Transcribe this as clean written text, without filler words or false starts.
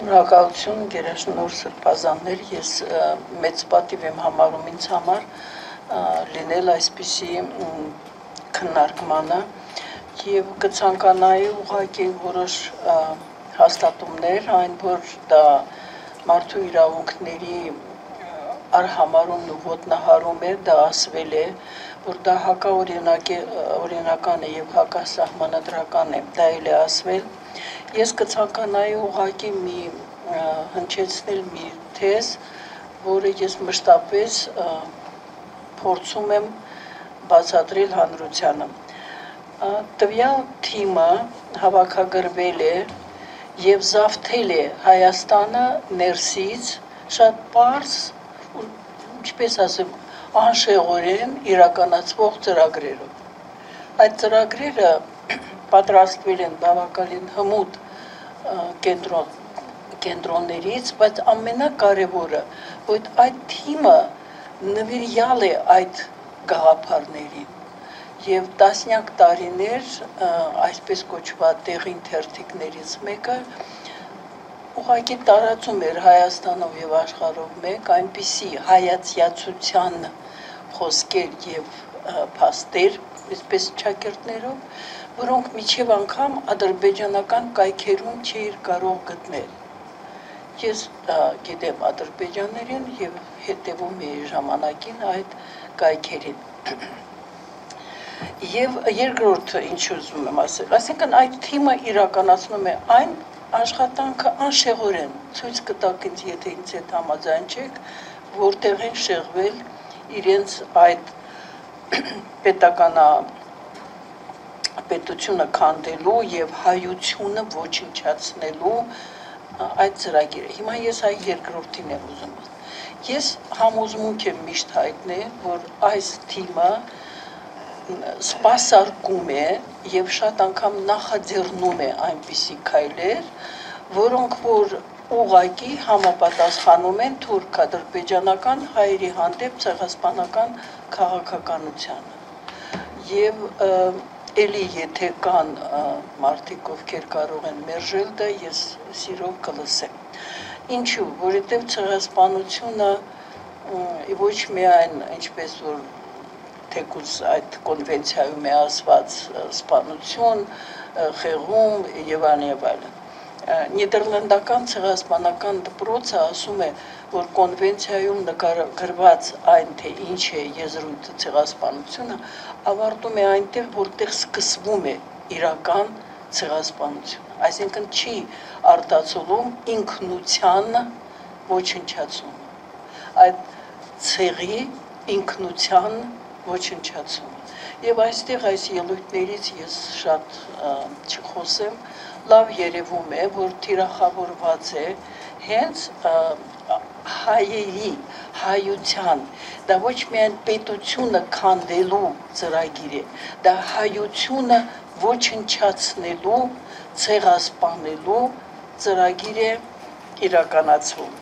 Շնորհակալություն գերաշնորհ սրբազաններ, ես մեծ պատիվ եմ համարում ինձ համար լինել այսպիսի քննարկմանը եւ կցանկանայի ուղղակի որոշ հաստատումներ, այն որ դա մարդու իրավունքների արհամարումն ու ոտնահարում է, դա ասվել է, որ դա հակաօրինական է եւ հակասահմանադրական է, դա էլ է ասվել։ Ես կցանկանայի ուղղակի հնչեցնել մի թեզ, որը ես մշտապես փորձում եմ բացատրել հանրությանը։ Տվյալ թիմը հավաքագրվել է եւ զավթել է Հայաստանը ներսից շատ պարզ, ինչպես ասեմ, անշեղորեն իրականացվող ծրագրերով։ Այդ ծրագրերը պատրաստվել են բավականին հմուտ կենտրոններից, բայց ամենակարևորը, որ այդ թիմը նվիրյալ է այդ գաղափարներին եւ տասնյակ տարիներ այսպես կոչված տեղին թերթիկներից մեկը ուղղակի տարածում էր Հայաստանով եւ աշխարհով մեկ այնպիսի հայացյացության խոսքեր եւ փաստեր, այսպես ճակերտներով, որոնք միջև անգամ ադրբեջանական կայքերում չէր կարող գտնել։ Ես գիտեմ ադրբեջաներին եւ հետեւում էի ժամանակին այդ կայքերին։ Եվ երկրորդը ինչ ուզում եմ ասել, այսինքն այդ թիմը իրականացնում է այն աշխատանքը անշեղորեն, ցույց կտաք ինձ, եթե ինձ հետ համաձայն չեք, որտեղ են շեղվել իրենց այդ պետությունը քանդելու եւ հայությունը ոչնչացնելու այդ ծրագիրը։ Հիմա ես այ երկրորդին եմ ուզում։ Ես համոզմունք եմ միշտ հայտնել, որ այս թիմը սպասարկում է եւ շատ անգամ նախաձեռնում է այնպիսի քայլեր, որոնք որ ուղղակի համապատասխանում են թուրք-ադրբեջանական հայերի հանդեպ ցեղասպանական քաղաքականությանը։ Եվ էլի եթե կան մարդիկ, ովքեր կարող են մերժել դա, ես սիրով կլսեմ։ Ինչու՞, որովհետև ցեղասպանությունը ոչ միայն ինչպես որ թեկուզ այդ կոնվենցիայում է ասված սպանություն, խեղում եւ այլն։ Նիդերլանդական ցեղասպանական դպրոցը ասում է, որ կոնվենցիայում նկարագրված այն թե ինչ է եզրույթը ցեղասպանությունը, ավարտում է այնտեղ, որտեղ սկսվում է իրական ցեղասպանությունը։ Այսինքն չի արտացոլում ինքնության ոչնչացումը, այդ ցեղի ինքնության ոչնչացումը։ Եվ այստեղ այս ելույթներից ես շատ չխոսեմ, լավ երևում է, որ թիրախավորված է հենց հայերի, հայության, դա ոչ միայն պետությունը քանդելու ծրագիր է, դա հայությունը ոչնչացնելու, ցեղասպանելու ծրագիր է իրականացվում։